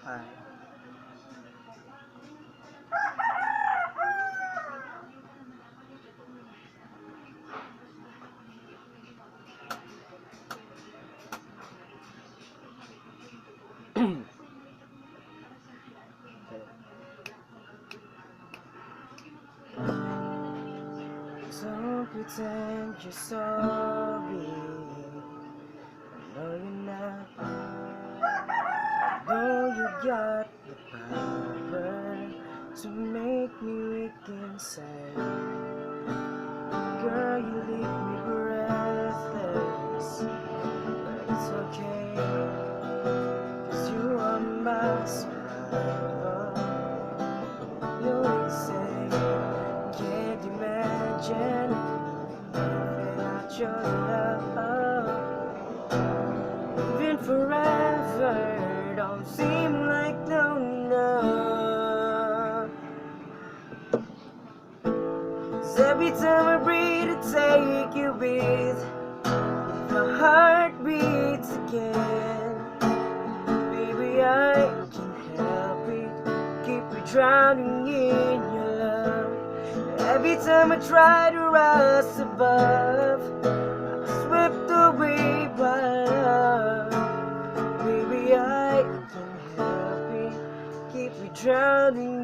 Hi. Don't pretend you're sorry. I know you're not. Though you got the power to make me weak inside. Girl, you leave me breathless, but it's okay, 'cause you are my survivor. You always say, can't imagine without your love. Living forever don't seem like long enough. 'Cause every time I breathe to take you with, my heart beats again. Baby, I can't help it, keep me drowning in your love. Every time I try to rise above, I'm swept away by love. Baby, I can't help it, keep me drowning